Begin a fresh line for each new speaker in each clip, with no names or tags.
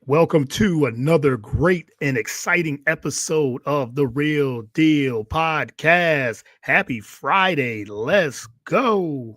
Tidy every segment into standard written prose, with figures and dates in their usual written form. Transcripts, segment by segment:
Welcome to another great and exciting episode of the Real Deal Podcast. Happy Friday. Let's go.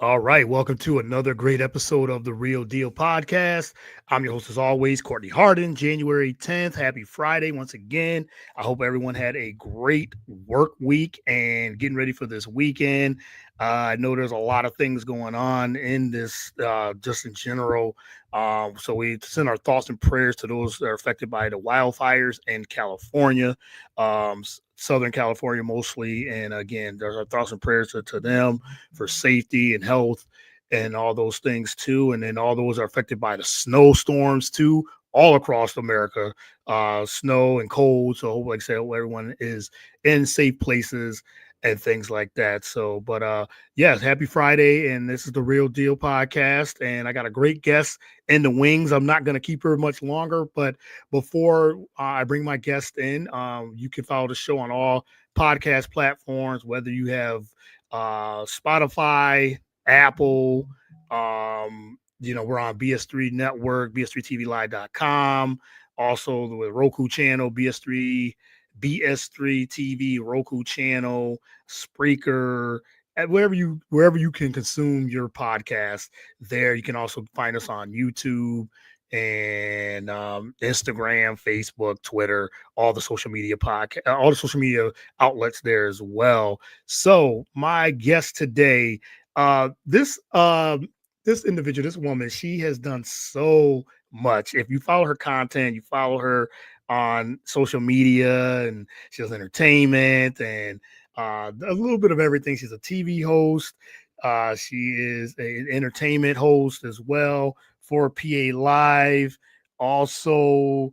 All right, welcome to another great episode of the Real Deal Podcast. I'm your host, as always, Courtney Harden. January 10th. Happy Friday once again. I hope everyone had a great work week and getting ready for this weekend. I know there's a lot of things going on in this, just in general. So we send our thoughts and prayers to those that are affected by the wildfires in California. Southern California mostly. And again, there's our thoughts and prayers to them for safety and health and all those things too. And then all those are affected by the snowstorms too, all across America, snow and cold. So like I said, everyone is in safe places and things like that. So, but yes, happy Friday. And this is the Real Deal Podcast. And I got a great guest in the wings. I'm not going to keep her much longer, but before I bring my guest in, you can follow the show on all podcast platforms, whether you have Spotify, Apple, we're on BS3 Network, BS3TVLive.com, also the Roku channel, BS3 TV, Roku channel, Spreaker, and wherever you can consume your podcast. There, you can also find us on YouTube and Instagram, Facebook, Twitter, all the social media all the social media outlets there as well. So my guest today, this individual, this woman, she has done so much. If you follow her content, you follow her on social media, and she does entertainment and a little bit of everything. She's a TV host. She is an entertainment host as well for PA Live. Also,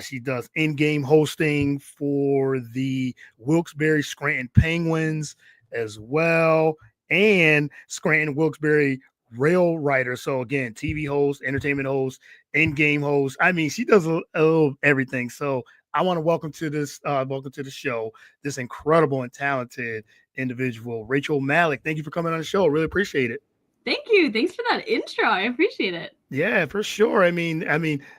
she does in-game hosting for the Wilkes-Barre Scranton Penguins as well, and Scranton Wilkes-Barre rail writer. So again, TV host, entertainment host, in-game host. I mean, she does a little everything. So I want to welcome to the show, this incredible and talented individual, Rachel Malak. Thank you for coming on the show. I really appreciate it.
Thank you. Thanks for that intro. I appreciate it.
Yeah, for sure. I mean,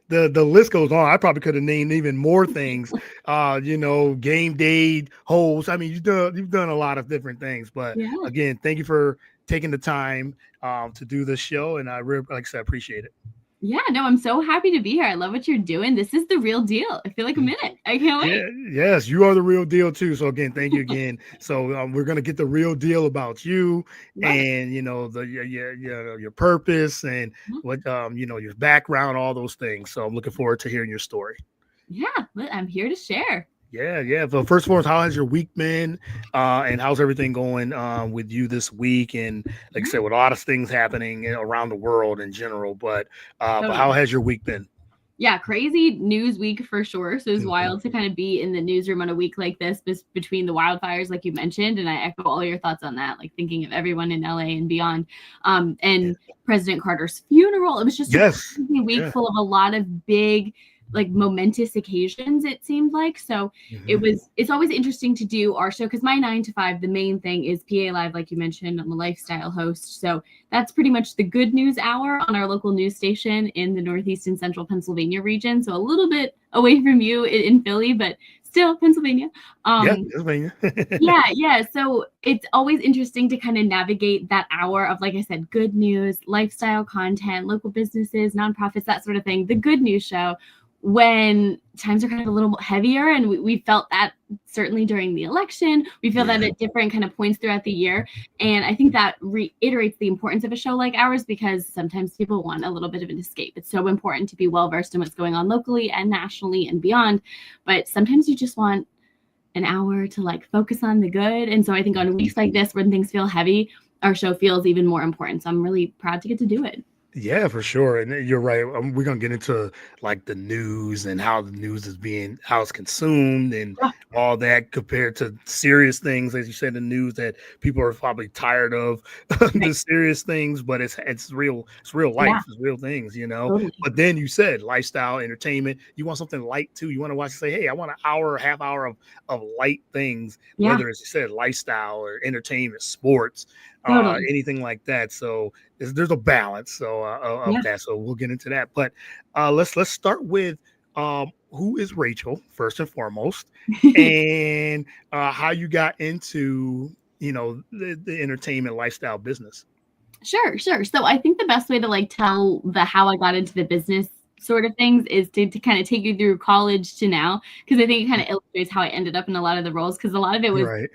the list goes on. I probably could have named even more things. Game day host. I mean, you've done a lot of different things. But
Yeah.
again, thank you for taking the time to do this show, and I really, like I said, appreciate it.
Yeah, no, I'm so happy to be here. I love what you're doing. This is the real deal. I feel like a minute. I can't wait.
Yes, you are the real deal too. So again, thank you again. So we're gonna get the real deal about you, and your purpose and what your background, all those things. So I'm looking forward to hearing your story.
Yeah, I'm here to share.
Yeah. But first of all, how has your week been? And how's everything going with you this week? And like I said, with a lot of things happening around the world in general, but how has your week been?
Yeah, crazy news week for sure. So it's wild to kind of be in the newsroom on a week like this between the wildfires, like you mentioned. And I echo all your thoughts on that, like thinking of everyone in LA and beyond. And President Carter's funeral. It was just a crazy week full of a lot of big, like momentous occasions, it seemed like. So it's always interesting to do our show because my 9 to 5, the main thing is PA Live, like you mentioned. I'm a lifestyle host. So that's pretty much the good news hour on our local news station in the Northeast and Central Pennsylvania region. So a little bit away from you in Philly, but still Pennsylvania.
Pennsylvania.
Yeah. So it's always interesting to kind of navigate that hour of, like I said, good news, lifestyle content, local businesses, nonprofits, that sort of thing. The good news show when times are kind of a little heavier, and we felt that certainly during the election. We feel that at different kind of points throughout the year. And I think that reiterates the importance of a show like ours, because sometimes people want a little bit of an escape. It's so important to be well-versed in what's going on locally and nationally and beyond. But sometimes you just want an hour to like focus on the good. And so I think on weeks like this, when things feel heavy, our show feels even more important. So I'm really proud to get to do it.
Yeah, for sure. And you're right. We're gonna get into like the news and how the news is being how it's consumed and
Yeah,
all that compared to serious things, as you said, the news that people are probably tired of the
right.
serious things, but it's real
Yeah,
life, it's real things, you know.
totally.
But then you said lifestyle, entertainment. You want something light too. You want to watch say, hey, I want an hour, half hour of light things,
Yeah,
whether it's you said lifestyle or entertainment, sports,
totally.
anything like that. So there's a balance of
Yeah.
that. So we'll get into that. But let's start with who is Rachel first and foremost, and how you got into the entertainment lifestyle business.
Sure, sure. So I think the best way to like tell the how I got into the business sort of things is to kind of take you through college to now, because I think it kind of illustrates how I ended up in a lot of the roles, because a lot of it was
Right.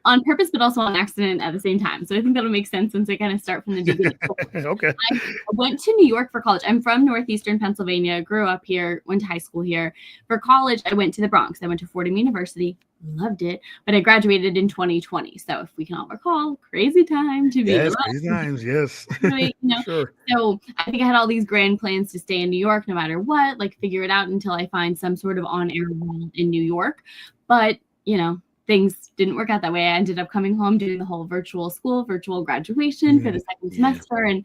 on purpose, but also on accident at the same time. So I think that'll make sense once I kind of start from the beginning.
Okay.
I went to New York for college. I'm from northeastern Pennsylvania, grew up here, went to high school here. For college, I went to the Bronx. I went to Fordham University, loved it, but I graduated in 2020. So if we can all recall, crazy time to be
Yes,
alive.
crazy times. Yes,
Graduate,
for sure.
So I think I had all these grand plans to stay in New York no matter what, like figure it out until I find some sort of on-air role in New York. But, things didn't work out that way. I ended up coming home doing the whole virtual school, virtual graduation for the second
Yeah.
semester. And,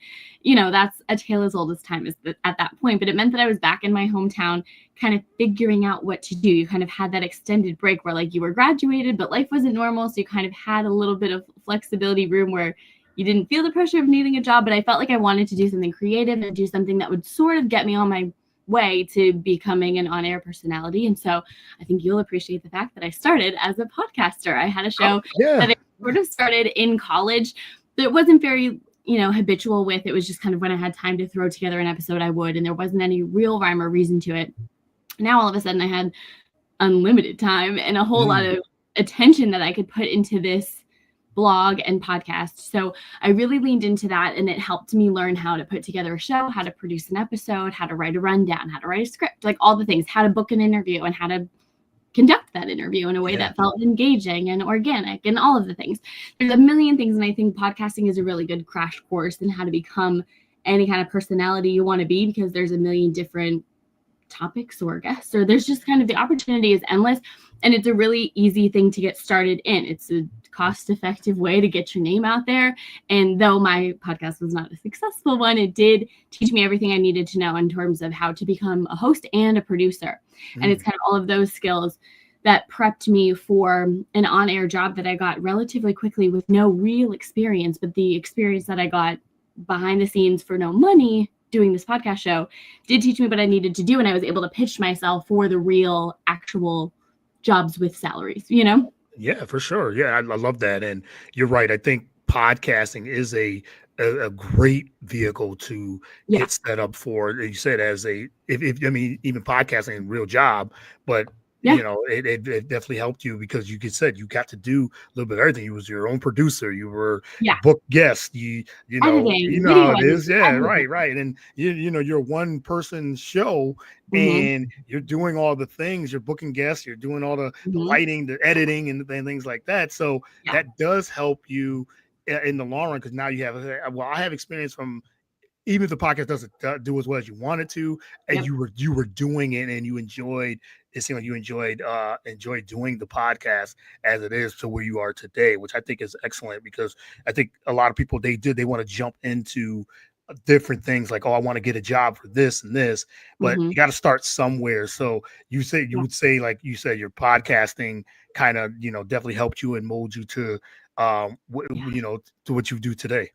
that's a tale as old as time at that point. But it meant that I was back in my hometown, kind of figuring out what to do. You kind of had that extended break where like you were graduated, but life wasn't normal. So you kind of had a little bit of flexibility room where you didn't feel the pressure of needing a job, but I felt like I wanted to do something creative and do something that would sort of get me on my way to becoming an on-air personality. And so I think you'll appreciate the fact that I started as a podcaster. I had a
Oh,
show that
yeah.
I sort of started in college that wasn't very, habitual with. It was just kind of when I had time to throw together an episode, I would, and there wasn't any real rhyme or reason to it. Now all of a sudden I had unlimited time and a whole lot
Mm,
of attention that I could put into this blog and podcast. So I really leaned into that, and it helped me learn how to put together a show, how to produce an episode, how to write a rundown, how to write a script, like all the things, how to book an interview and how to conduct that interview in a way
yeah.
that felt engaging and organic and all of the things. There's a million things. And I think podcasting is a really good crash course in how to become any kind of personality you want to be, because there's a million different topics or guests, or there's just kind of the opportunity is endless, and it's a really easy thing to get started in. It's a cost effective way to get your name out there, and though my podcast was not a successful one, it did teach me everything I needed to know in terms of how to become a host and a producer. And it's
Mm,
kind of all of those skills that prepped me for an on-air job that I got relatively quickly with no real experience, but the experience that I got behind the scenes for no money doing this podcast show did teach me what I needed to do. And I was able to pitch myself for the real, actual jobs with salaries.
yeah, for sure. Yeah, I love that, and you're right. I think podcasting is a great vehicle to
Yeah.
get set up for. You said as a if I mean even podcasting is a real job, but
Yeah.
it definitely helped you because you could said you got to do a little bit of everything. You was your own producer. You were
Yeah.
book guest. You
Editing,
know how
video
it
editing,
is. Yeah,
everything.
right. And you're one person show,
Hmm.
and you're doing all the things. You're booking guests. You're doing all the
Hmm.
lighting, the editing, and things like that. So
Yeah.
that does help you in the long run because now you have. Well, I have experience from even if the podcast doesn't do as well as you wanted to, and
Yep.
you were doing it and you enjoyed. It seemed like you enjoyed doing the podcast as it is to where you are today, which I think is excellent because I think a lot of people they want to jump into different things like, oh, I want to get a job for this and this, but
Hmm.
you got to start somewhere. So you
Yeah.
would say, like you said, your podcasting kind of definitely helped you and mold you to
Yeah.
to what you do today.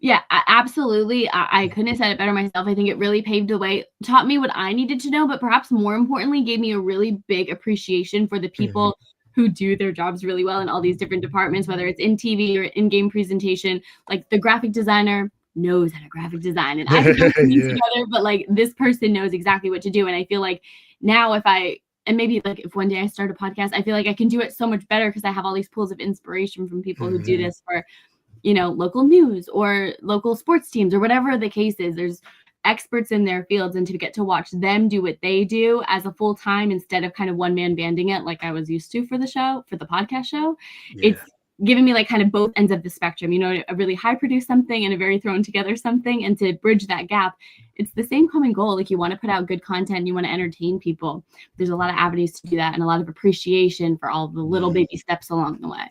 Yeah, absolutely. I couldn't have said it better myself. I think it really paved the way, taught me what I needed to know, but perhaps more importantly, gave me a really big appreciation for the
Mhm.
people who do their jobs really well in all these different departments, whether it's in TV or in game presentation. Like the graphic designer knows how to graphic design, and I could throw something
Yeah.
together, but like this person knows exactly what to do. And I feel like now, and maybe like if one day I start a podcast, I feel like I can do it so much better because I have all these pools of inspiration from people who do
Mhm.
this for local news or local sports teams or whatever the case is. There's experts in their fields, and to get to watch them do what they do as a full time instead of kind of one man banding it like I was used to for the podcast show,
Yeah.
it's giving me like kind of both ends of the spectrum, you know, a really high produced something and a very thrown together something, and to bridge that gap. It's the same common goal. Like, you want to put out good content, you want to entertain people. There's a lot of avenues to do that, and a lot of appreciation for all the little baby steps along the way.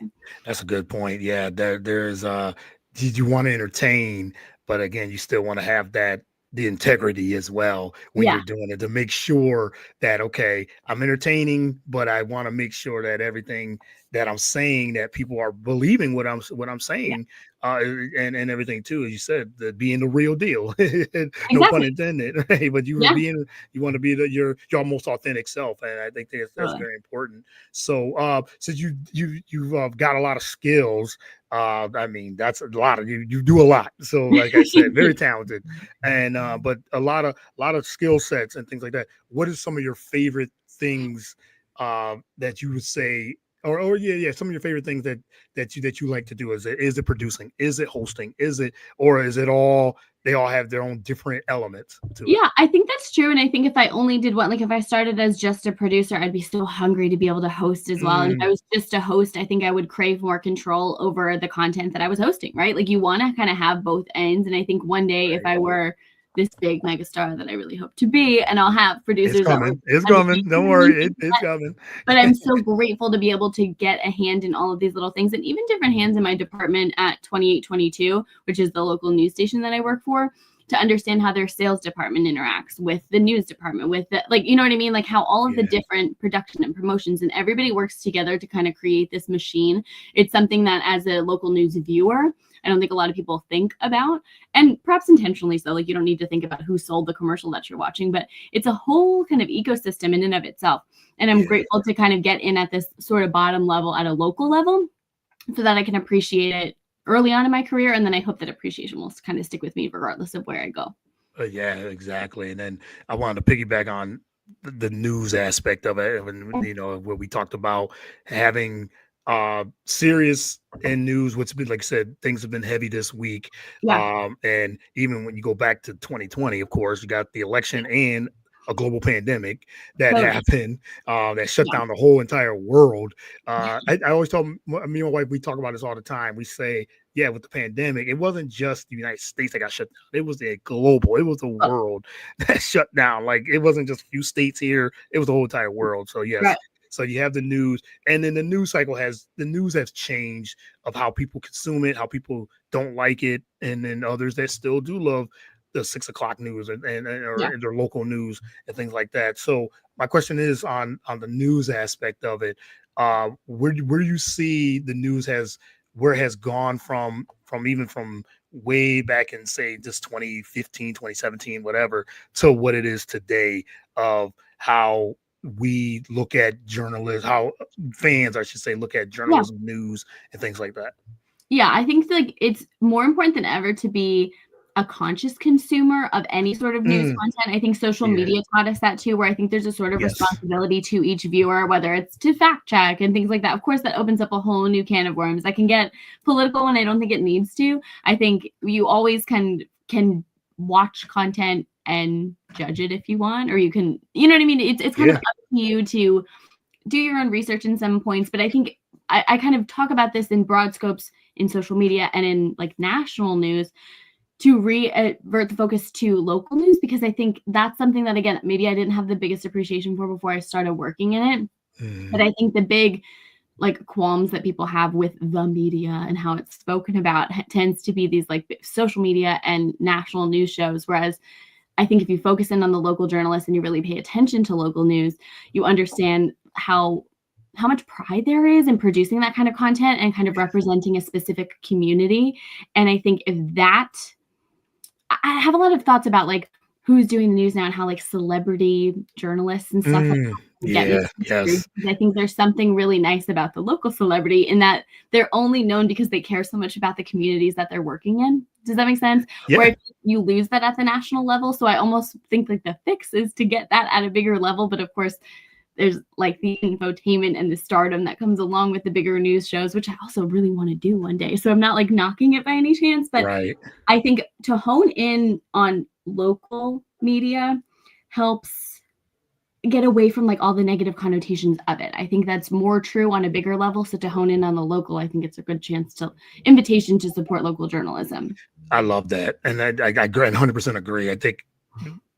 That's a good point. Yeah, there's you want to entertain, but again, you still want to have the integrity as well when
Yeah.
you're doing it, to make sure that, okay, I'm entertaining, but I want to make sure that everything that I'm saying, that people are believing what I'm
Yeah.
saying, and everything too, as you said, the being the real deal. No pun
Exactly.
intended, right? But you
Yeah.
you want to be your most authentic self, and I think that's
Totally.
very important. So, since you've got a lot of skills, I mean, that's a lot of you do a lot. So, like I said, very talented, and but a lot of skill sets and things like that. What is some of your favorite things that you would say, or yeah, some of your favorite things that you like to do? Is it producing? Is it hosting? Or is it all, they all have their own different elements to it?
Yeah, I think that's true. And I think if I only did one, like if I started as just a producer, I'd be so hungry to be able to host as well. And if I
Mm,
was just a host, I think I would crave more control over the content that I was hosting, right? Like, you want to kind of have both ends. And I think one day, if
right.
I were this big megastar that I really hope to be, and I'll have
It's
producers that will
coming. It's
understand
coming. Don't
me,
worry. It's coming.
but I'm so grateful to be able to get a hand in all of these little things, and even different hands in my department at 2822, which is the local news station that I work for, to understand how their sales department interacts with the news department, with the, like, you know what I mean? Like, how all of the
Yeah.
different production and promotions and everybody works together to kind of create this machine. It's something that, as a local news viewer, I don't think a lot of people think about, and perhaps intentionally so. Like, you don't need to think about who sold the commercial that you're watching, but it's a whole kind of ecosystem in and of itself. And I'm
Yeah.
grateful to kind of get in at this sort of bottom level at a local level, so that I can appreciate it early on in my career. And then I hope that appreciation will kind of stick with me regardless of where I go.
Yeah, exactly. And then I wanted to piggyback on the news aspect of it, when where we talked about having serious and news, what's been, like I said, things have been heavy this week.
Yeah.
And even when you go back to 2020, of course, you got the election and a global pandemic that
Totally.
happened, that shut
Yeah.
down the whole entire world. I always tell me and my wife, we talk about this all the time. We say, yeah, with the pandemic, it wasn't just the United States that got shut down. It was it was the
Oh,
world that shut down. Like, it wasn't just a few states here, it was the whole entire world. So yes.
right.
So you have the news, and then the news has changed of how people consume it, how people don't like it, and then others that still do love the 6 o'clock news,
Yeah.
or their local news and things like that. So my question is on the news aspect of it. Where do you see the news where it has gone from way back in, say, just 2015, 2017, whatever, to what it is today, of how we look at journalists, how fans, I should say, look at
Yeah.
journalism, news, and things like that.
Yeah, I think like it's more important than ever to be a conscious consumer of any sort of news
Mm,
content. I think social
yeah.
media taught us that too, where I think there's a sort of
Yes.
responsibility to each viewer, whether it's to fact check and things like that. Of course, that opens up a whole new can of worms. I can get political when I don't think it needs to. I think you always can watch content and judge it if you want, or you can, you know what I mean? It's kind of
Yeah.
up to you to do your own research in some points, but I think I kind of talk about this in broad scopes in social media and in like national news, to revert the focus to local news, because I think that's something that, again, maybe I didn't have the biggest appreciation for before I started working in it. But
Mhm.
I think the big like qualms that people have with the media and how it's spoken about tends to be these like social media and national news shows. Whereas I think if you focus in on the local journalists and you really pay attention to local news, you understand how much pride there is in producing that kind of content and kind of representing a specific community. And I think if that, I have a lot of thoughts about like who's doing the news now and how like celebrity journalists and stuff like
Mm,
that get
yeah.
misconstrued.
Yes.
I think there's something really nice about the local celebrity in that they're only known because they care so much about the communities that they're working in. Does that make sense?
Yeah.
Where you lose that at the national level. So I almost think like the fix is to get that at a bigger level. But of course, there's like the infotainment and the stardom that comes along with the bigger news shows, which I also really want to do one day. So I'm not like knocking it by any chance, but
Right.
I think to hone in on local media helps get away from like all the negative connotations of it. I think that's more true on a bigger level. So to hone in on the local, I think it's a good invitation to support local journalism.
I love that, and I 100% agree. I think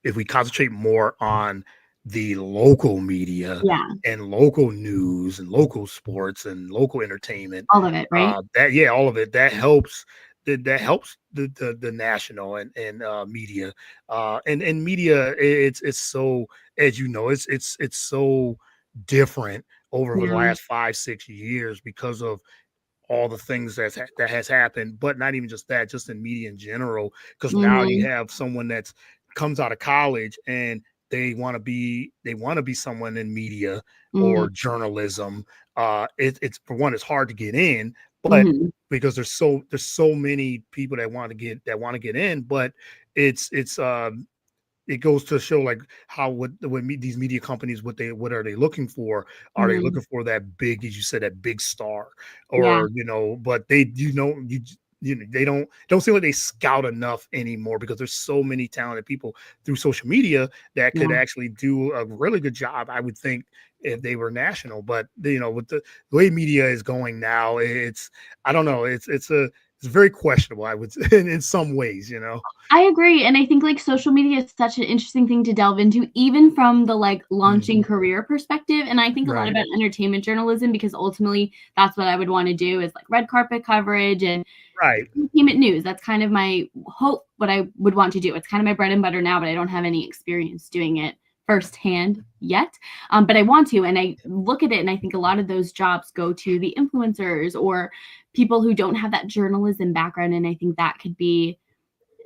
if we concentrate more on the local media
Yeah,
and local news and local sports and local entertainment,
all of it, right?
all of it, that helps the national and media, and media. It's so, as you know, it's so different over the
Yeah.
last 5-6 years because of all the things that has happened, but not even just that, just in media in general. Because now you
Mm-hmm.
have someone that's comes out of college and they want to be someone in media
Mm-hmm.
or journalism. It's for one, it's hard to get in, but
Mm-hmm.
because there's so many people that want to get in, but it's it goes to show like how these media companies, what are they looking for? Are they
Mm-hmm.
looking for that big, as you said, that big star,
Yeah.
or but they don't seem like they scout enough anymore because there's so many talented people through social media that could
Yeah.
actually do a really good job, I would think, if they were national. But with the way media is going now, it's I don't know, it's very questionable, I would say, in some ways.
I agree. And I think like social media is such an interesting thing to delve into, even from the like launching
Mhm.
career perspective. And I think a lot
Right.
about entertainment journalism because ultimately that's what I would want to do is like red carpet coverage and
Right.
entertainment news. That's kind of my hope, what I would want to do. It's kind of my bread and butter now, but I don't have any experience doing it firsthand yet. But I want to. And I look at it and I think a lot of those jobs go to the influencers or people who don't have that journalism background. And I think that could be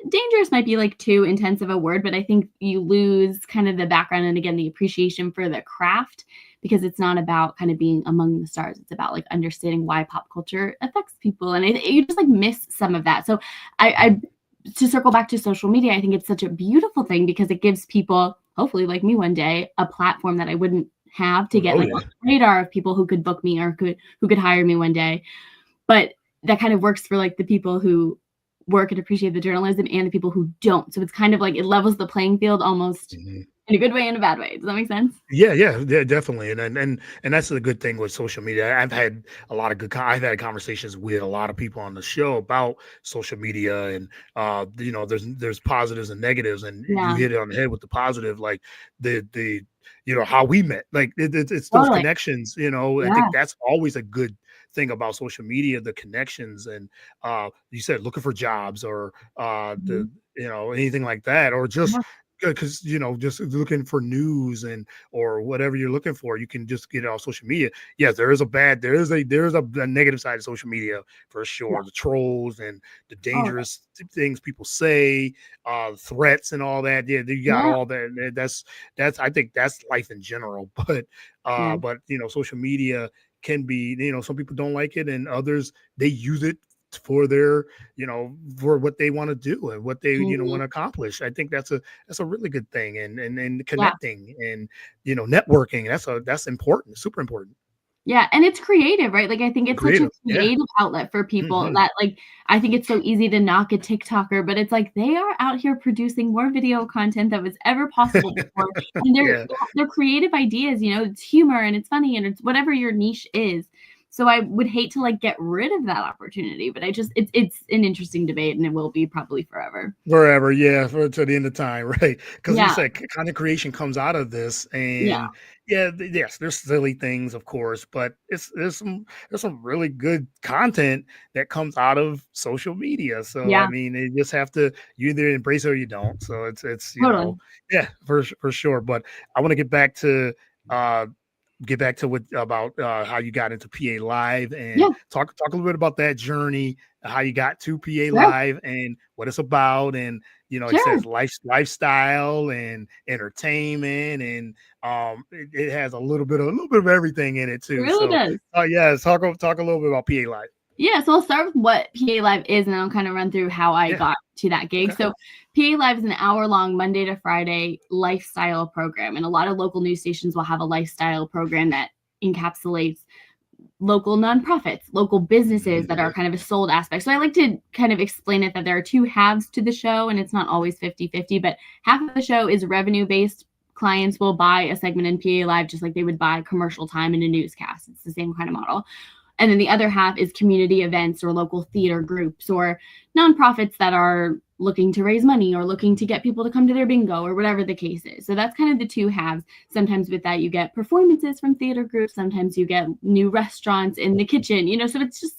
dangerous, might be like too intense of a word, but I think you lose kind of the background and again the appreciation for the craft because it's not about kind of being among the stars. It's about like understanding why pop culture affects people, and you just like miss some of that. So, I to circle back to social media, I think it's such a beautiful thing because it gives people, hopefully like me one day, a platform that I wouldn't have to get
Oh
like
yeah.
on the radar of people who could book me or who could hire me one day. But that kind of works for like the people who work and appreciate the journalism and the people who don't. So it's kind of like it levels the playing field almost
Mhm.
in a good way and a bad way. Does that make sense?
Yeah, definitely, and that's the good thing with social media. I've had a lot of I've had conversations with a lot of people on the show about social media, and there's positives and negatives, and you
Yeah,
hit it on the head with the positive, like the how we met, like it's those
totally.
connections. I think
Yeah.
that's always a good thing about social media, the connections, and you said looking for jobs or
Mhm.
the anything like that, or just
Yeah.
because just looking for news and or whatever you're looking for, you can just get it on social media. Yes, there is a negative side of social media for
Yeah.
sure. The trolls and the
All of it.
dangerous things people say, threats and all that. Yeah, you got
Yeah.
all that. And that's I think that's life in general.
Yeah.
But social media can be, some people don't like it and others they use it for their for what they want to do and what they
Mhm.
want to accomplish. I think that's a really good thing, and
Yeah.
connecting and networking. That's important, super important.
Yeah, and it's creative, right? Like, I think
And
it's such a
creative. Yeah.
creative outlet for people
Hmm.
that, like, I think it's so easy to knock a TikToker, but it's like they are out here producing more video content that was ever possible before, and
Yeah.
they're creative ideas, it's humor and it's funny and it's whatever your niche is. So I would hate to, like, get rid of that opportunity, but it's an interesting debate, and it will be probably forever.
Forever, yeah, for to the end of time, right? Because you
Yeah,
said content creation comes out of this,
yeah,
and yeah, yes, there's silly things, of course, but there's some really good content that comes out of social media. So I
yeah,
mean, you just have to you either embrace it or you don't. So it's
totally.
yeah, for sure. But I want to uh get back to what about how you got into PA Live and
Yeah,
talk a little bit about that journey, how you got to PA
sure,
Live and what it's about, and it
sure.
says lifestyle and entertainment, and it has a little bit of everything in it
It
too.
really
So
does.
yeah, talk a little bit about PA Live.
Yeah, so I'll start with what PA Live is, and then I'll kind of run through how I
Yeah.
got to that gig.
Okay.
So PA Live is an hour-long Monday to Friday lifestyle program, and a lot of local news stations will have a lifestyle program that encapsulates local nonprofits, local businesses
Mhm.
that are kind of a sold aspect. So I like to kind of explain it that there are two halves to the show, and it's not always 50-50, but half of the show is revenue-based clients will buy a segment in PA Live just like they would buy commercial time in a newscast. It's the same kind of model. And then the other half is community events or local theater groups or nonprofits that are looking to raise money or looking to get people to come to their bingo or whatever the case is. So that's kind of the two halves. Sometimes with that, you get performances from theater groups. Sometimes you get new restaurants in the kitchen, so it's just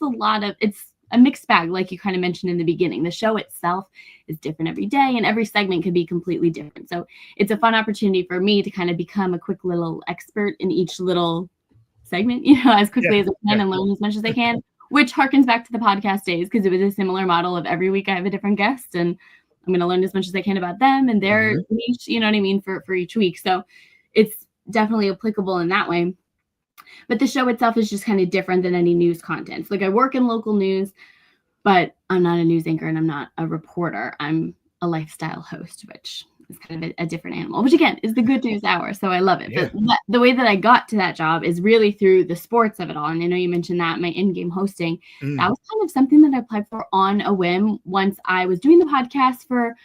it's a mixed bag, like you kind of mentioned in the beginning. The show itself is different every day and every segment could be completely different. So it's a fun opportunity for me to kind of become a quick little expert in each little segment, as quickly as I can and learn as much as I can, which harkens back to the podcast days because it was a similar model of every week I have a different guest and I'm going to learn as much as I can about them and their niche, you know what I mean, for each week. So it's definitely applicable in that way. But the show itself is just kind of different than any news content. So, like I work in local news, but I'm not a news anchor and I'm not a reporter. I'm a lifestyle host, which is kind of a different animal, which again is the Good News Hour. So I love it. Yeah. But the way that I got to that job is really through the sports of it all. And I know you mentioned that my in-game hosting, that was kind of something that I applied for on a whim once I was doing the podcast for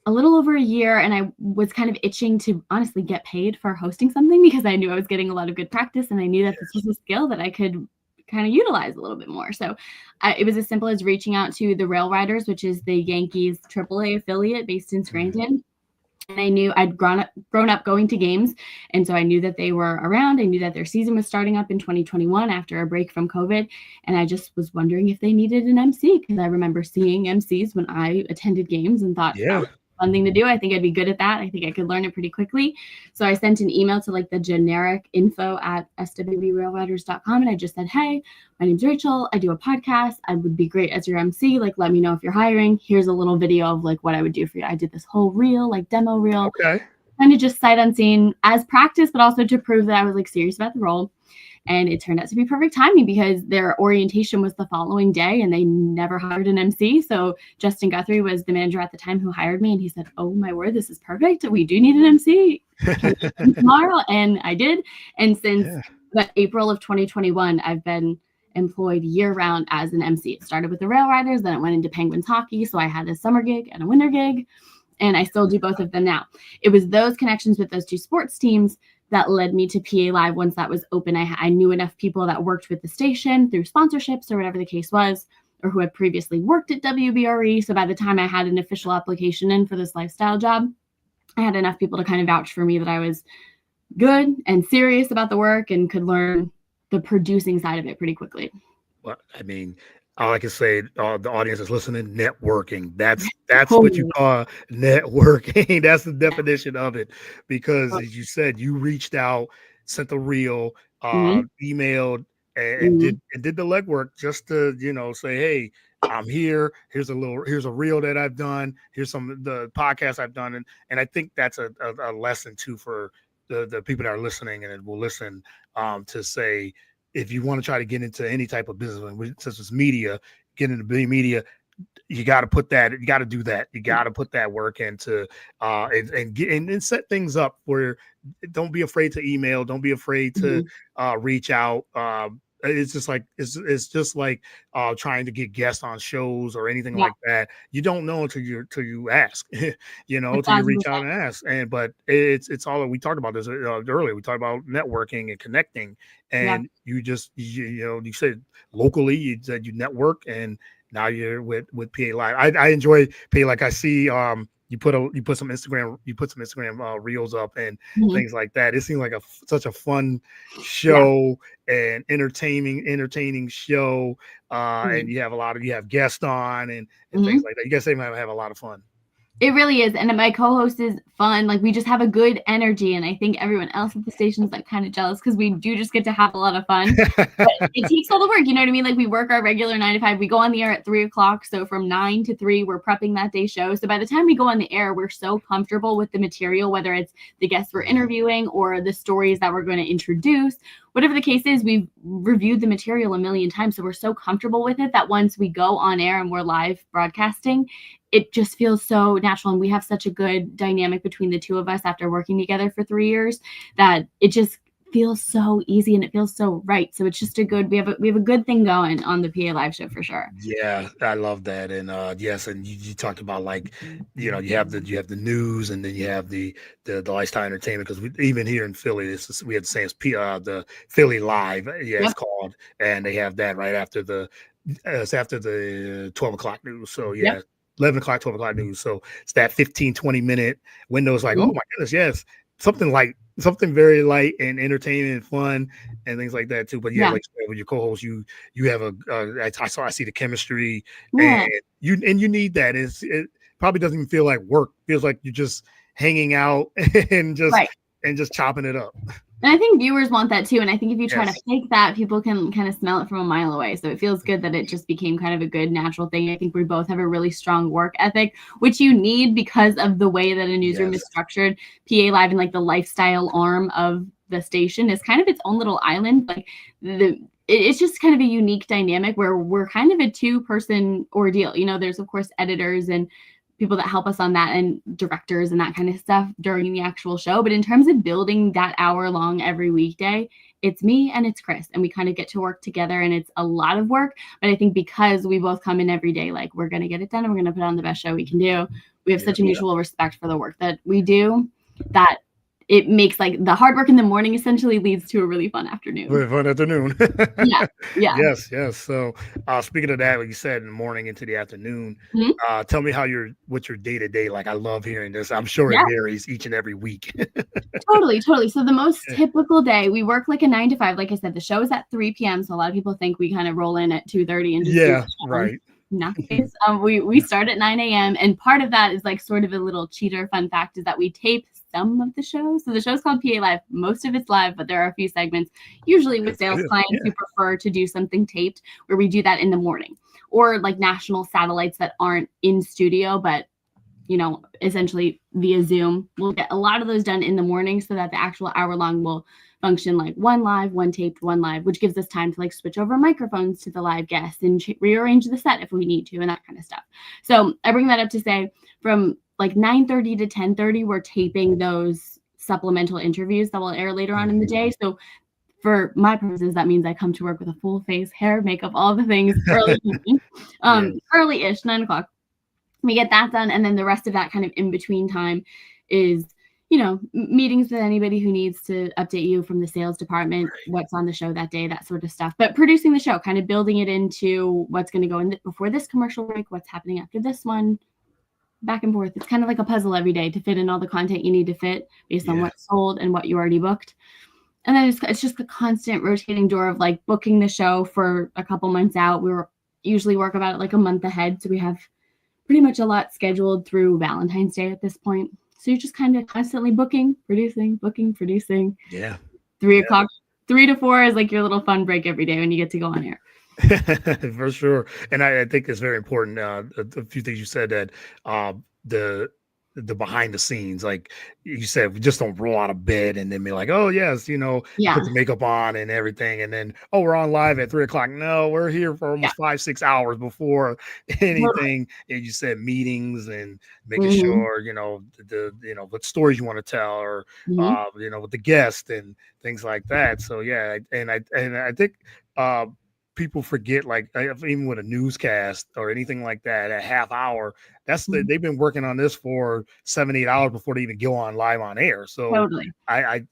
a little over a year. And I was kind of itching to honestly get paid for hosting something because I knew I was getting a lot of good practice. And I knew that this was a skill that I could kind of utilize a little bit more. So it was as simple as reaching out to the Rail Riders, which is the Yankees AAA affiliate based in Scranton. And I knew I'd grown up going to games. And so I knew that they were around. I knew that their season was starting up in 2021 after a break from COVID. And I just was wondering if they needed an MC because I remember seeing MCs when I attended games and thought, that was a fun thing to do. I think I'd be good at that. I think I could learn it pretty quickly. So I sent an email to like the generic info@swbrailriders.com. And I just said, hey, my name's Rachel. I do a podcast. I would be great as your MC. Like, let me know if you're hiring. Here's a little video of like what I would do for you. I did this whole reel, like demo reel.
Okay.
Kind of just sight unseen as practice, but also to prove that I was like serious about the role. And it turned out to be perfect timing because their orientation was the following day and they never hired an MC. So Justin Guthrie was the manager at the time who hired me. And he said, oh my word, this is perfect. We do need an MC tomorrow. And I did. And since April of 2021, I've been employed year round as an MC. It started with the Rail Riders, then it went into Penguins hockey. So I had a summer gig and a winter gig, and I still do both of them now. It was those connections with those two sports teams that led me to PA Live. Once that was open, I knew enough people that worked with the station through sponsorships or whatever the case was, or who had previously worked at WBRE. So by the time I had an official application in for this lifestyle job, I had enough people to kind of vouch for me that I was good and serious about the work and could learn the producing side of it pretty quickly.
Well, I mean, all I can say, the audience is listening, networking. That's what you call networking. That's the definition of it. Because as you said, you reached out, sent a reel, emailed, and did the legwork just to, say, hey, I'm here. Here's a reel that I've done. Here's some of the podcasts I've done. And I think that's a lesson too for the people that are listening and will listen, to say, if you want to try to get into any type of business, such as media, get into media, you got to put that, you got to do that. You got to put that work into, and set things up where don't be afraid to email. Don't be afraid to reach out. It's just like trying to get guests on shows or anything like that. You don't know until you ask, till you reach out and ask. But it's all, we talked about this earlier. We talked about networking and connecting, and you just you said locally, you said you network, and now you're with PA Live. I enjoy PA. Like I see you put some Instagram reels up and things like that. It seems like such a fun show and entertaining show. And you have guests on and things like that. You guys say might have a lot of fun.
It really is. And my co-host is fun. Like, we just have a good energy. And I think everyone else at the station is like kind of jealous because we do just get to have a lot of fun. But it takes all the work. You know what I mean? Like, we work our regular 9 to 5. We go on the air at 3:00. So from 9 to 3, we're prepping that day's show. So by the time we go on the air, we're so comfortable with the material, whether it's the guests we're interviewing or the stories that we're going to introduce. Whatever the case is, we've reviewed the material a million times. So we're so comfortable with it that once we go on air and we're live broadcasting, it just feels so natural. And we have such a good dynamic between the two of us after working together for 3 years that it just feels so easy and it feels so right. So it's just we have a good thing going on the PA Live show for sure.
Yeah, I love that. And yes, and you talked about like, you have the news, and then you have the lifestyle entertainment, because even here in Philly, we have the same as the Philly Live, yeah, it's
Yep.
called, and they have that right after it's after the 12 o'clock news. So
Yep.
yeah, 11 o'clock, 12 o'clock news. So it's that 15-20 minute window. It's like, oh
Mhm.
my goodness, yes, something very light and entertaining and fun and things like that too. But yeah,
Yeah.
like you said, with your co-host, you have I see the chemistry, and
Yeah.
you need that. It probably doesn't even feel like work. It feels like you're just hanging out and
Right.
just chopping it up.
And I think viewers want that too. And I think if you try to
Yes.
fake that, people can kind of smell it from a mile away. So it feels good that it just became kind of a good natural thing. I think we both have a really strong work ethic, which you need because of the way that a newsroom is
Yes.
structured. PA Live and like the lifestyle arm of the station is kind of its own little island. Like it's just kind of a unique dynamic where we're kind of a two-person ordeal. There's of course editors and people that help us on that and directors and that kind of stuff during the actual show. But in terms of building that hour long every weekday, it's me and it's Chris, and we kind of get to work together, and it's a lot of work. But I think because we both come in every day, like we're going to get it done and we're going to put on the best show we can do. We have such a mutual respect for the work that we do that it makes like the hard work in the morning essentially leads to a really fun afternoon.
Very fun afternoon.
Yeah. Yeah.
Yes. So, speaking of that, like you said, in the morning into the afternoon,
Mhm.
tell me what's your day to day like. I love hearing this. I'm sure it
Yeah.
varies each and every week.
Totally. So the most typical day, we work like a 9 to 5. Like I said, the show is at 3 p.m. So a lot of people think we kind of roll in at 2:30 and just do
Yeah,
the show.
right.
Not the case. We start at 9 a.m. And part of that is like sort of a little cheater fun fact is that we tape some of the show. So the show's called PA Live. Most of it's live, but there are a few segments, usually with sales clients who prefer to do something taped, where we do that in the morning, or like national satellites that aren't in studio, but essentially via Zoom. We'll get a lot of those done in the morning so that the actual hour long will function like one live, one taped, one live, which gives us time to like switch over microphones to the live guests and rearrange the set if we need to and that kind of stuff. So I bring that up to say from like 9:30 to 10:30, we're taping those supplemental interviews that will air later on in the day. So for my purposes, that means I come to work with a full face, hair, makeup, all the things early-ish, 9 o'clock. We get that done, and then the rest of that kind of in between time is meetings with anybody who needs to update you from the sales department, what's on the show that day, that sort of stuff. But producing the show, kind of building it into what's going to go in before this commercial break, what's happening after this one, back and forth. It's kind of like a puzzle every day to fit in all the content you need to fit based on what's sold and what you already booked. And then it's just the constant rotating door of like booking the show for a couple months out. We usually work about it like a month ahead, so we have pretty much a lot scheduled through Valentine's Day at this point. So you're just kind of constantly booking, producing.
Yeah.
3 o'clock, 3 to 4 is like your little fun break every day when you get to go on air.
For sure. And I think it's very important. A few things you said, that the behind the scenes, like you said, we just don't roll out of bed and then be like, oh yes, put the makeup on and everything, and then we're on live at 3 o'clock. No, we're here for almost 5-6 hours before anything. And you said meetings and making sure what stories you want to tell, or with the guest and things like that. So yeah, and I think people forget, like even with a newscast or anything like that, a half hour, they've been working on this for 7-8 hours before they even go on live on air. So I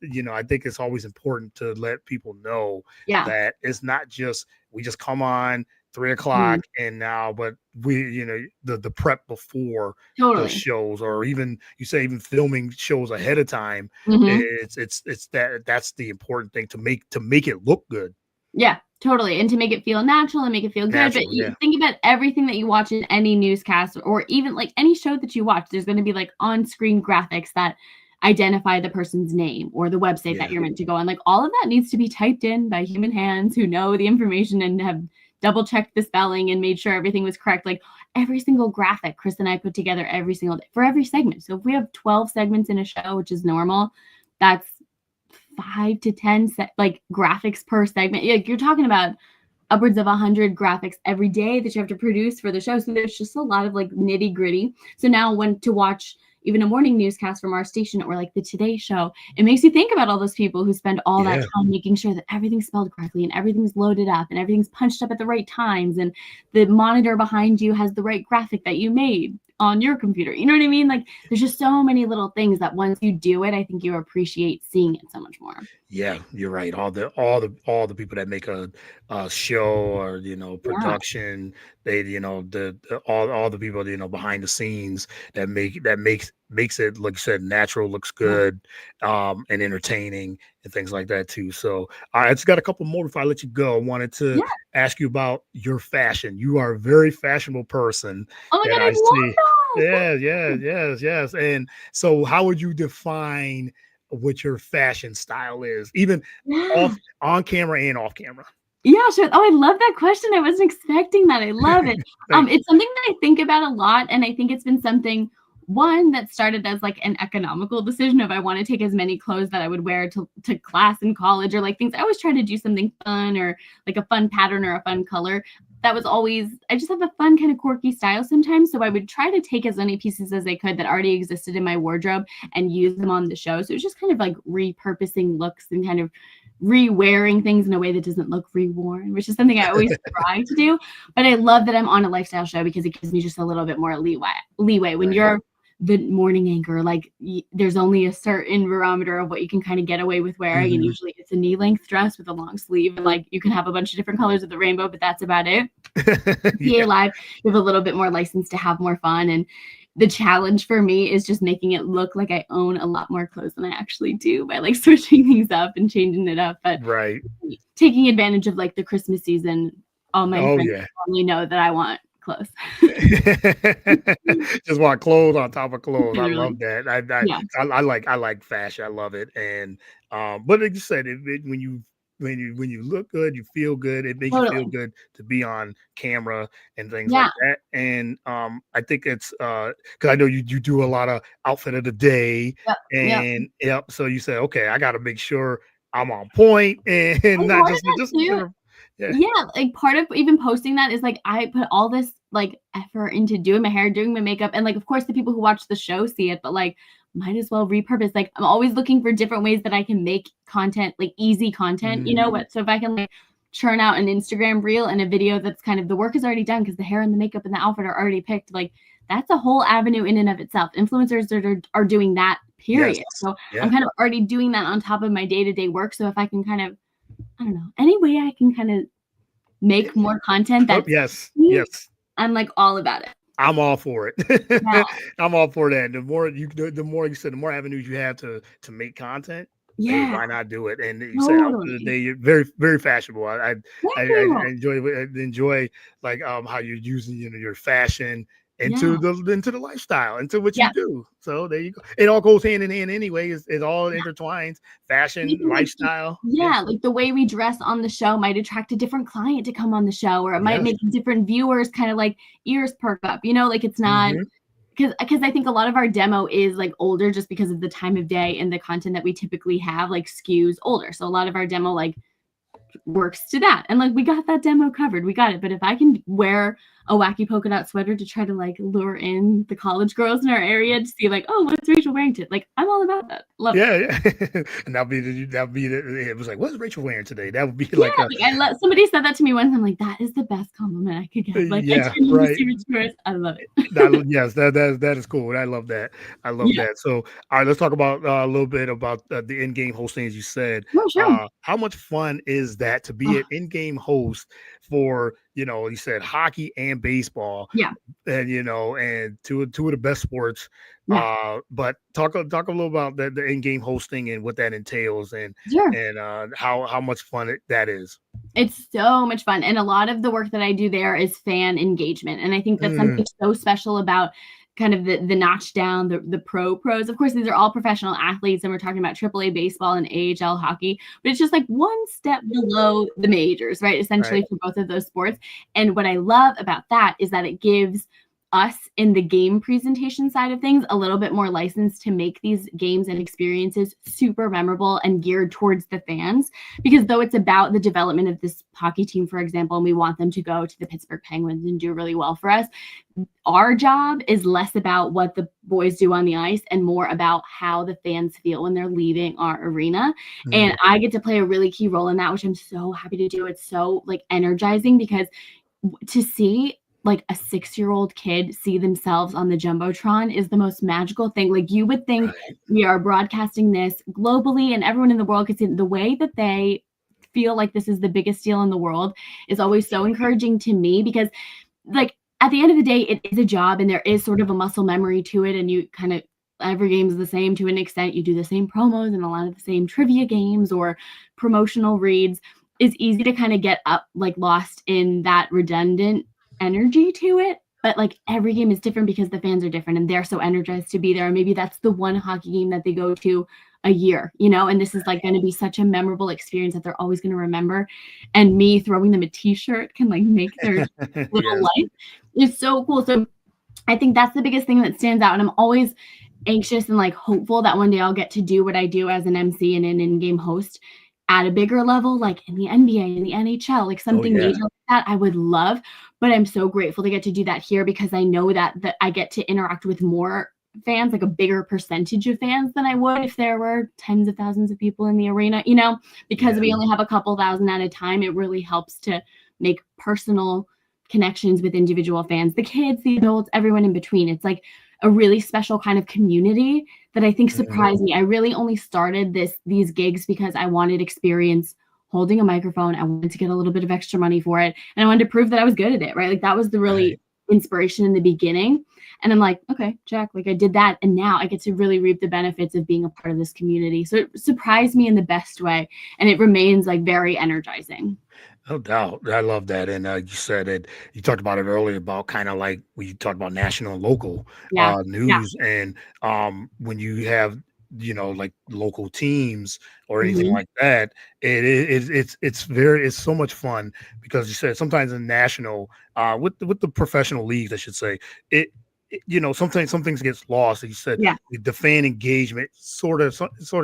think it's always important to let people know that it's not just we just come on 3 o'clock and now, but we the prep before the shows, or even you say even filming shows ahead of time. It's that's the important thing, to make it look good.
Yeah, totally. And to make it feel natural and make it feel good. But you think about everything that you watch in any newscast, or even like any show that you watch, there's going to be like on-screen graphics that identify the person's name or the website that you're meant to go on. Like all of that needs to be typed in by human hands who know the information and have double-checked the spelling and made sure everything was correct. Like every single graphic Chris and I put together every single day for every segment. So if we have 12 segments in a show, which is normal, that's 5 to 10 like graphics per segment. Like you're talking about upwards of 100 graphics every day that you have to produce for the show. So there's just a lot of like nitty gritty. So now when to watch, even a morning newscast from our station or like the Today Show, it makes you think about all those people who spend all that time making sure that everything's spelled correctly and everything's loaded up and everything's punched up at the right times and the monitor behind you has the right graphic that you made on your computer. You know what I mean? Like there's just so many little things that once you do it, I think you appreciate seeing it so much more.
Yeah, you're right. All the people that make a show or production, they all the people behind the scenes that makes it, like you said, natural, looks good, and entertaining and things like that too. So I just got a couple more before I let you go. I wanted to ask you about your fashion. You are a very fashionable person
Oh my
that
God, I
I
love
see.
that.
Yes. And so, how would you define what your fashion style is, even
Yeah.
off on camera and off camera?
Yeah, sure. Oh, I love that question. I wasn't expecting that. I love it.
Thank
It's something that I think about a lot, and I think it's been something one that started as like an economical decision of I want to take as many clothes that I would wear to class in college or like things. I always try to do something fun or like a fun pattern or a fun color. That was always, I just have a fun kind of quirky style sometimes. So I would try to take as many pieces as I could that already existed in my wardrobe and use them on the show. So it was just kind of like repurposing looks and kind of re-wearing things in a way that doesn't look reworn, which is something I always try to do. But I love that I'm on a lifestyle show because it gives me just a little bit more leeway. When you're the morning anchor, like there's only a certain barometer of what you can kind of get away with wearing, and usually it's a knee-length dress with a long sleeve, and like you can have a bunch of different colors of the rainbow, but that's about it. PA Live, you have a little bit more license to have more fun, and the challenge for me is just making it look like I own a lot more clothes than I actually do by like switching things up and changing it up. But taking advantage of like the Christmas season, all my friends probably know that I want clothes.
Just want clothes on top of clothes.
Literally.
I love that. I like fashion. I love it. And but like you said, when you look good, you feel good. It makes you feel good to be on camera and things like that. And I think it's because I know you do a lot of outfit of the day, and so you say, okay, I got to make sure I'm on point and not just
like part of even posting that is like I put all this like effort into doing my hair, doing my makeup, and like of course the people who watch the show see it, but like might as well repurpose. Like I'm always looking for different ways that I can make content, like easy content, so if I can like churn out an Instagram reel and a video that's kind of the work is already done because the hair and the makeup and the outfit are already picked, like that's a whole avenue in and of itself. Influencers are doing that, period. So I'm kind of already doing that on top of my day-to-day work. So if I can kind of, I don't know, any way I can kind of make more content that's I'm like all about it.
I'm all for it. I'm all for that. The more you said, the more avenues you have to make content. Hey, why not do it? And you said out the day, you're very, very fashionable. I enjoy like how you're using your fashion into the lifestyle, into what you do. So there you go. It all goes hand in hand anyway. It all intertwines, fashion, lifestyle.
Like the way we dress on the show might attract a different client to come on the show, or it might make different viewers kind of like ears perk up, like it's not because I think a lot of our demo is like older just because of the time of day and the content that we typically have like skews older. So a lot of our demo like works to that, and like we got that demo covered, we got it. But if I can wear a wacky polka dot sweater to try to like lure in the college girls in our area to see like, oh, what's Rachel wearing today? Like I'm all about that. Love
it. And that'll be it was like, what's Rachel wearing today? That would be
somebody said that to me once. I'm like, that is the best compliment I could get. Like I love it.
Yes, that is cool. I love that. That. So all right, let's talk about a little bit about the in-game hosting, as you said. How much fun is that to be an in-game host for you said hockey and baseball, and and two of the best sports, but talk a little about the in-game hosting and what that entails, and how much fun that is.
It's so much fun, and a lot of the work that I do there is fan engagement, and I think that's something so special about kind of the notch down, the pros. Of course, these are all professional athletes, and we're talking about AAA baseball and AHL hockey, but it's just like one step below the majors, right? Essentially for both of those sports. And what I love about that is that it gives us in the game presentation side of things a little bit more licensed to make these games and experiences super memorable and geared towards the fans. Because though it's about the development of this hockey team, for example, and we want them to go to the Pittsburgh Penguins and do really well for us, our job is less about what the boys do on the ice and more about how the fans feel when they're leaving our arena. And I get to play a really key role in that, which I'm so happy to do. It's so like energizing because to see like a 6-year-old kid see themselves on the Jumbotron is the most magical thing. Like you would think we are broadcasting this globally and everyone in the world could see the way that they feel like this is the biggest deal in the world is always so encouraging to me because like at the end of the day, it is a job and there is sort of a muscle memory to it. And you kind of, every game is the same to an extent. You do the same promos and a lot of the same trivia games or promotional reads. It's easy to kind of get up, like lost in that redundant energy to it. But like every game is different because the fans are different and they're so energized to be there. And maybe that's the one hockey game that they go to a year, you know, and this is like going to be such a memorable experience that they're always going to remember. And me throwing them a t-shirt can like make their little life. It's so cool. So I think that's the biggest thing that stands out. And I'm always anxious and like hopeful that one day I'll get to do what I do as an MC and an in-game host at a bigger level, like in the NBA, in the NHL, like something major like that I would love. But I'm so grateful to get to do that here because I know that I get to interact with more fans, like a bigger percentage of fans than I would if there were tens of thousands of people in the arena, you know, because we only have a couple thousand at a time. It really helps to make personal connections with individual fans, the kids, the adults, everyone in between. It's like a really special kind of community that I think surprised me. I really only started these gigs because I wanted experience holding a microphone. I wanted to get a little bit of extra money for it. And I wanted to prove that I was good at it, right? Like that was the really inspiration in the beginning. And I'm like, okay, check, like I did that. And now I get to really reap the benefits of being a part of this community. So it surprised me in the best way. And it remains like very energizing.
No doubt. I love that. And you said it, you talked about it earlier about kind of like when you talked about national and local news. And when you have, you know, like local teams or anything like that, it's so much fun because you said sometimes in national, with the professional leagues, I should say, you know, sometimes some things gets lost. You said the fan engagement sort of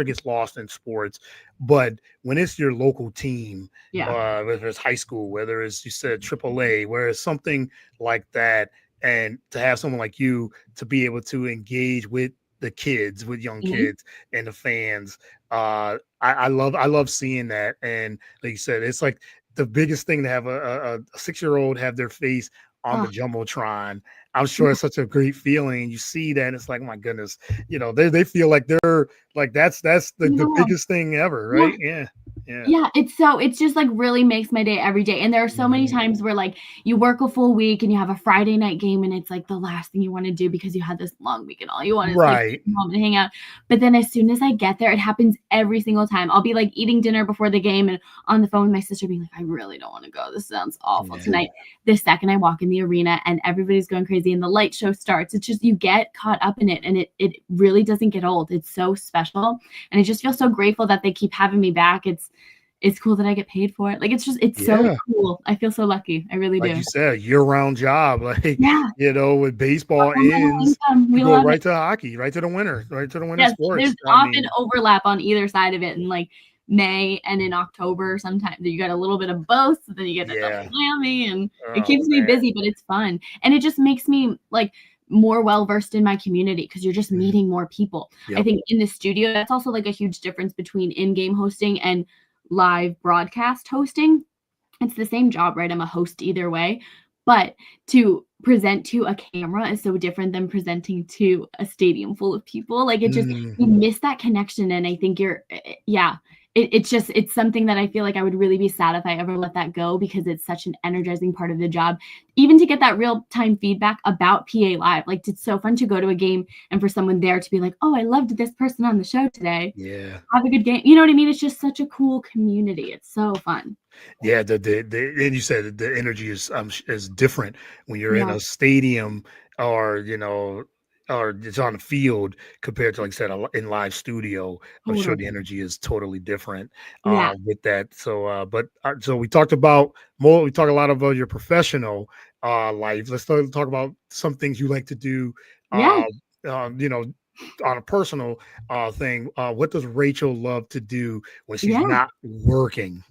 gets lost in sports, but when it's your local team, whether it's high school, whether it's you said AAA, where it's something like that, and to have someone like you to be able to engage with the kids, with young kids and the fans, I love seeing that. And like you said, it's like the biggest thing to have a 6-year-old have their face on the Jumbotron. I'm sure it's such a great feeling. You see that, and it's like, oh my goodness, you know, they feel like they're like that's the biggest thing ever, right? Yeah,
it's just like really makes my day every day. And there are so many times where like you work a full week and you have a Friday night game and it's like the last thing you want to do because you had this long week and all you want is like come home and hang out. But then as soon as I get there, it happens every single time. I'll be like eating dinner before the game and on the phone with my sister being like, I really don't want to go. This sounds awful tonight. The second I walk in the arena and everybody's going crazy and the light show starts, it's just you get caught up in it and it really doesn't get old. It's so special. And I just feel so grateful that they keep having me back. It's cool that I get paid for it. Like, it's so cool. I feel so lucky. I really do.
Like you said, year-round job. Like, you know, with baseball ends, you go right to hockey, right to the winter sports.
There's often overlap on either side of it in like May and in October. Sometimes you got a little bit of both, so then you get a double whammy, and it keeps me busy, but it's fun. And it just makes me like more well-versed in my community because you're just meeting more people. I think in the studio, that's also like a huge difference between in-game hosting and live broadcast hosting. It's the same job, right? I'm a host either way, but to present to a camera is so different than presenting to a stadium full of people. Like it just, you miss that connection. And I think it's something that I feel like I would really be sad if I ever let that go because it's such an energizing part of the job. Even to get that real-time feedback about PA Live. Like, it's so fun to go to a game and for someone there to be like, oh, I loved this person on the show today.
Yeah.
Have a good game. You know what I mean? It's just such a cool community. It's so fun.
Yeah, and you said the energy is different when you're in a stadium or, you know, or it's on the field compared to, like I said, in live studio. I'm sure the energy is totally different with that. So, so we talked a lot about your professional life. Let's talk about some things you like to do.
Yeah.
Uh, you know, on a personal thing. What does Rachel love to do when she's
Yeah.
not working?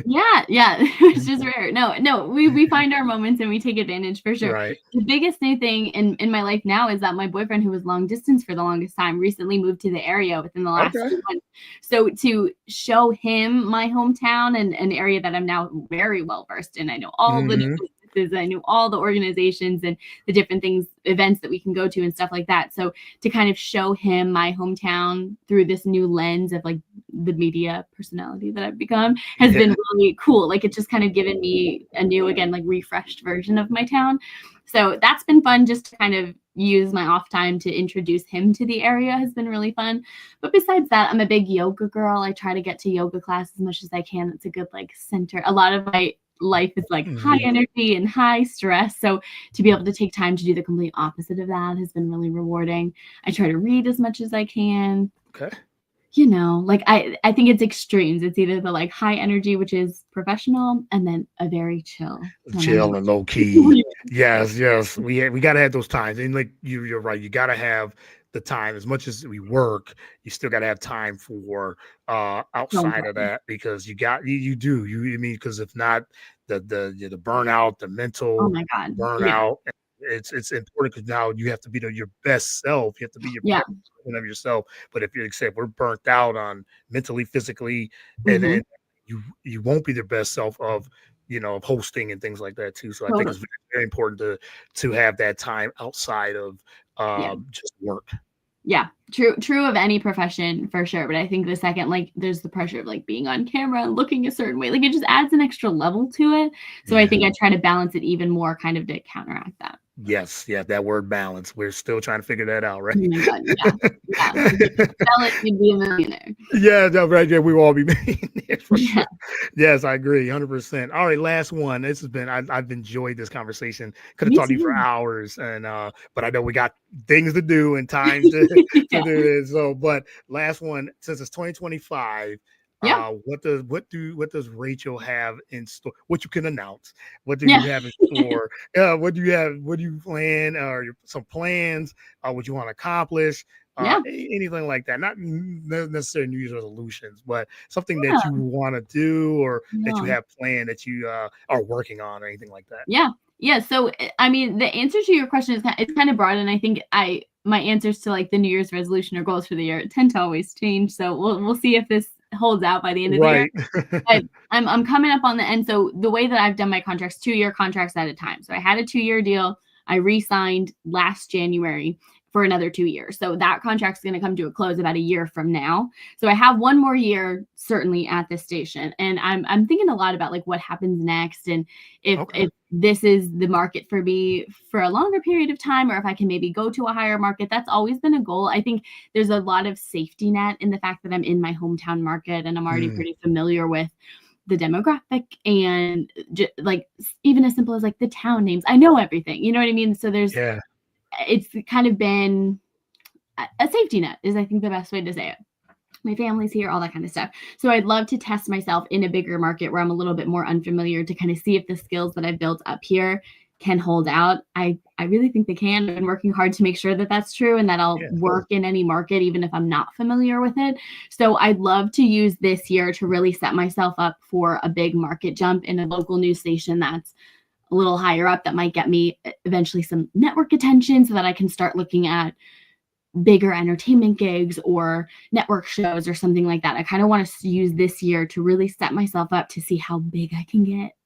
Yeah, it's just rare. No, we find our moments and we take advantage for sure.
Right.
The biggest new thing in my life now is that my boyfriend, who was long distance for the longest time, recently moved to the area within the last
Okay.
2 months. So to show him my hometown and an area that I'm now very well versed in, I know all the
Hmm.
businesses, I knew all the organizations and the different things, events that we can go to and stuff like that. So to kind of show him my hometown through this new lens of like the media personality that I've become has
Yeah.
been really cool. Like it's just kind of given me a new, again, like refreshed version of my town. So that's been fun, just to kind of use my off time to introduce him to the area has been really fun. But besides that, I'm a big yoga girl. I try to get to yoga class as much as I can. It's a good like center. A lot of my life is like high
Hmm.
energy and high stress. So to be able to take time to do the complete opposite of that has been really rewarding. I try to read as much as I can.
Okay.
Like I think it's extremes. It's either the like high energy, which is professional, and then a very chill when I'm
Chill
not.
and low key. Yes, yes. We got to have those times, and like you're right. You got to have the time. As much as we work, you still got to have time for
So
outside of
important.
that, because you do you I mean, because if not, the burnout, the
Oh
mental
my God. Yeah.
burnout, it's important, because now you have to be your best self. You have to be your
Yeah.
best version of yourself. But if you say we're burnt out on mentally, physically, and
Hmm.
you won't be the best self of of hosting and things like that too. So I think
Totally.
it's very, very important to have that time outside of
Yeah.
just work.
Yeah. True of any profession for sure. But I think the second, like, there's the pressure of like being on camera and looking a certain way, like it just adds an extra level to it. So I
Yeah.
think I try to balance it even more, kind of to counteract that.
Yes. Yeah. That word balance. We're still trying to figure that out,
Oh
right?
my God. Yeah. Yeah. If you could sell it, you'd be a millionaire.
Yeah, no, right. Yeah, we will all be millionaires for
Yeah.
sure. Yes, I agree, 100%. All right, last one. This has been I've enjoyed this conversation. Could have
Me
talked to you for
too.
hours, and but I know we got things to do and time to
Yeah.
do this. So, but last one, since it's 2025,
Yeah.
what does Rachel have in store? What you can announce? What do you
Yeah.
have in store? What do you have? What do you plan? Or some plans? What you want to accomplish?
Yeah.
Anything like that. Not necessarily New Year's resolutions, but something that you
Yeah.
want to do, or that you
Yeah.
have planned, that you are working on, or anything like that.
Yeah. Yeah. So, I mean, the answer to your question is it's kind of broad, and I think my answers to like the New Year's resolution or goals for the year tend to always change. So we'll see if this holds out by the end of the year.
Right.
But I'm coming up on the end. So the way that I've done my contracts, 2-year contracts at a time. So I had a 2-year deal. I re-signed last January for another 2 years. So that contract's going to come to a close about a year from now. So I have one more year certainly at this station, and I'm thinking a lot about like what happens next, and
Okay.
if this is the market for me for a longer period of time, or if I can maybe go to a higher market. That's always been a goal. I think there's a lot of safety net in the fact that I'm in my hometown market and I'm already
Mm,
pretty familiar with the demographic and like even as simple as like the town names. I know everything. You know what I mean? So
yeah.
it's kind of been a safety net is I think the best way to say it. My family's here, all that kind of stuff. So I'd love to test myself in a bigger market where I'm a little bit more unfamiliar to kind of see if the skills that I've built up here can hold out. I really think they can. I've been working hard to make sure that that's true and that I'll
Yeah.
work in any market, even if I'm not familiar with it. So I'd love to use this year to really set myself up for a big market jump in a local news station that's a little higher up, that might get me eventually some network attention so that I can start looking at bigger entertainment gigs or network shows or something like that. I kind of want to use this year to really set myself up to see how big I can get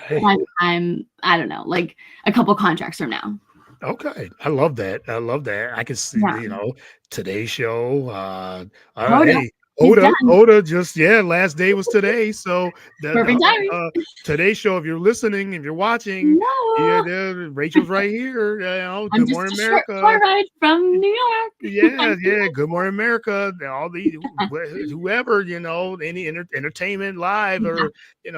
Hey.
by the time, I don't know, like a couple contracts from now.
Okay. I love that. I love that. I can see,
Yeah.
Today's Show.
Oh, no,
Hey,
he's done.
Oda just, yeah, last day was today. So
Perfect timing.
Today's Show, if you're listening, if you're watching, yeah,
No,
Rachel's right here.
I'm
Good
just
Morning
a short
America.
car ride from New York.
Yeah, yeah. Good Morning America. All the whoever, any entertainment live,
Yeah.
or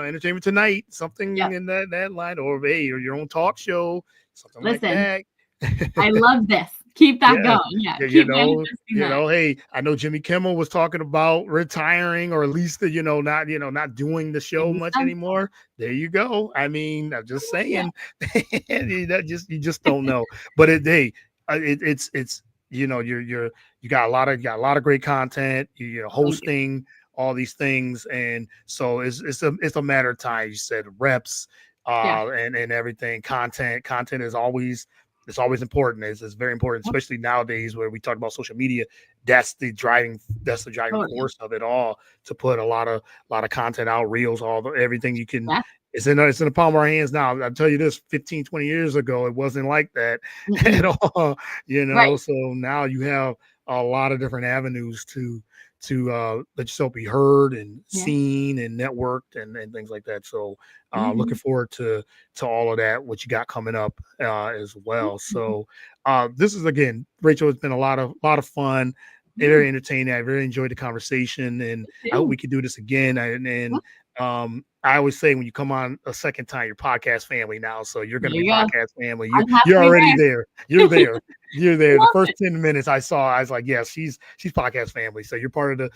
Entertainment Tonight, something
Yep.
in that line, or hey, or your own talk show, something like
Listen,
that.
I love this. Keep that
Yeah.
going. Yeah,
Yeah,
keep manifesting that.
hey, I know Jimmy Kimmel was talking about retiring or at least not doing the show
Making
much
sense.
anymore. There you go. I mean, I'm just
Yeah.
saying you just don't know. But it's you got a lot of great content, you're
Thank you.
hosting all these things, and so it's a matter of time. You said reps
Yeah.
and everything. Content is always it's always important. It's very important,
Yep.
especially nowadays where we talk about social media. That's the driving
Totally.
force of it all. To put a lot of content out, reels, everything you can.
Yeah.
It's in the palm of our hands now. I'll tell you this: 15, 20 years ago, it wasn't like that at
Mm-mm.
all.
Right.
So now you have a lot of different avenues to let yourself be heard and
Yeah.
seen and networked and things like that. So looking
Mhm.
forward to all of that, what you got coming up as
Thank
well.
you.
So this is again, Rachel, it's been a lot of fun,
Yeah.
very entertaining. I really enjoyed the conversation, and
Me
I hope
too.
we can do this again.
Yeah.
I always say when you come on a second time, you're podcast family now. So you're going
There
to be
you go.
podcast family.
I'm
You're
halfway
already
there.
there. You're there. You're there. The
Love
first
it.
10 minutes I saw, I was like, yes, she's podcast family. So you're part of the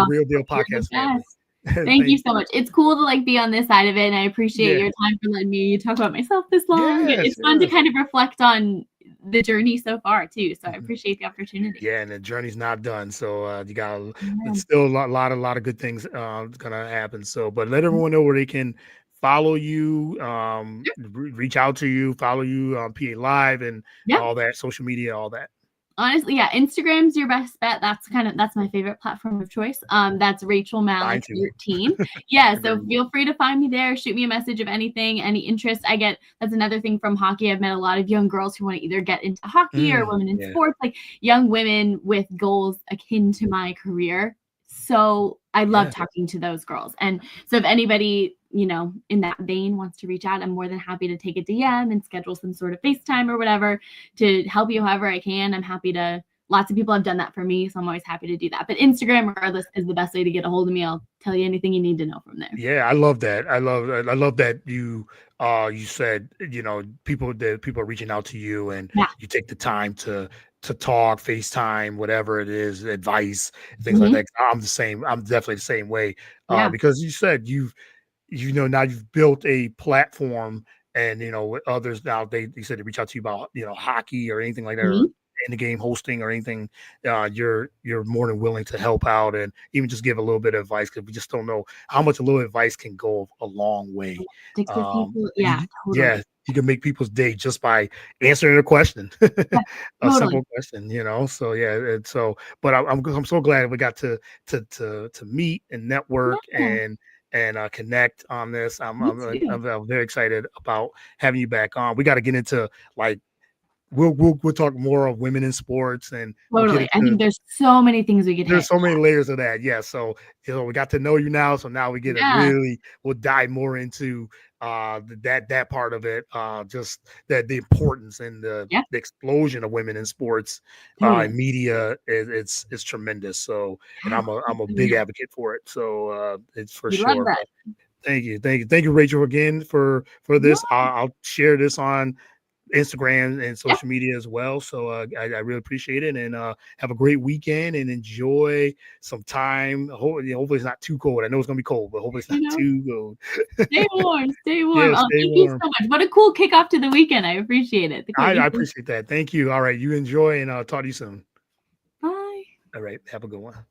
Real Deal
You're the
podcast family.
best. Thank you
Thank
so much. It's cool to like be on this side of it, and I appreciate
Yeah.
your time for letting me talk about myself this long.
Yes,
It's fun to
yes.
kind of reflect on the journey so far too. So I
Mhm.
appreciate the opportunity.
Yeah, and the journey's not done. So you got it's
Yeah.
still lot of good things gonna happen. So, but let everyone know where they can follow you, reach out to you, follow you on PA Live and
Yeah.
all that social media, all that.
Honestly, yeah, Instagram's your best bet. That's my favorite platform of choice. That's Rachel
Mine
Malak
too.
13. Yeah,
Very
so
much.
feel free to find me there. Shoot me a message of anything, any interest. I get that's another thing from hockey. I've met a lot of young girls who want to either get into hockey or women in
Yeah.
sports, like young women with goals akin to my career. So I love
Yeah.
talking to those girls. And so if anybody, in that vein wants to reach out, I'm more than happy to take a DM and schedule some sort of FaceTime or whatever to help you however I can. I'm happy to. Lots of people have done that for me, so I'm always happy to do that. But Instagram, regardless, is the best way to get a hold of me. I'll tell you anything you need to know from there.
Yeah, I love that. I love that you said, people are reaching out to you and
Yeah.
you take the time to talk, FaceTime, whatever it is, advice, things like
Mhm.
that. I'm the same. I'm definitely the same way.
Yeah.
Because you said now you've built a platform and with others now you said to reach out to you about hockey or anything like that or
Mhm.
in the game hosting or anything. You're more than willing to help out and even just give a little bit of advice because we just don't know how much a little advice can go a long way.
Sticks with people. Yeah,
Yeah,
totally.
you can make people's day just by answering a question,
Yeah,
a
totally.
simple question. So yeah, and so but I'm so glad we got to meet and network
Yeah,
and connect on this.
me too.
I'm very excited about having you back on. We got to get into like we'll talk more of women in sports and we'll get
Totally. I
into
think there's so many things we could
there's
hit.
so many layers of that. Yeah. So, we got to know you now. So now we get to
Yeah.
we'll dive more into that part of it. Just that the importance and
Yeah,
the explosion of women in sports and
totally.
media it's tremendous. So, and
Yeah.
I'm a big
Yeah.
advocate for it. So it's for
We love
sure.
that.
But thank you, Rachel, again for
Yeah.
this. I'll share this on Instagram and
Yeah.
social media as well. So I really appreciate it and have a great weekend and enjoy some time. Hopefully it's not too cold. I know it's gonna be cold, but hopefully it's
You
not
know,
too cold.
stay warm. Stay warm.
Yeah,
Oh,
stay
thank you
warm.
so much. What a cool kickoff to the weekend. I appreciate it. The
I
Courtney.
appreciate that. Thank you. All right, you enjoy and I'll talk to you soon.
Bye.
All right, have a good one.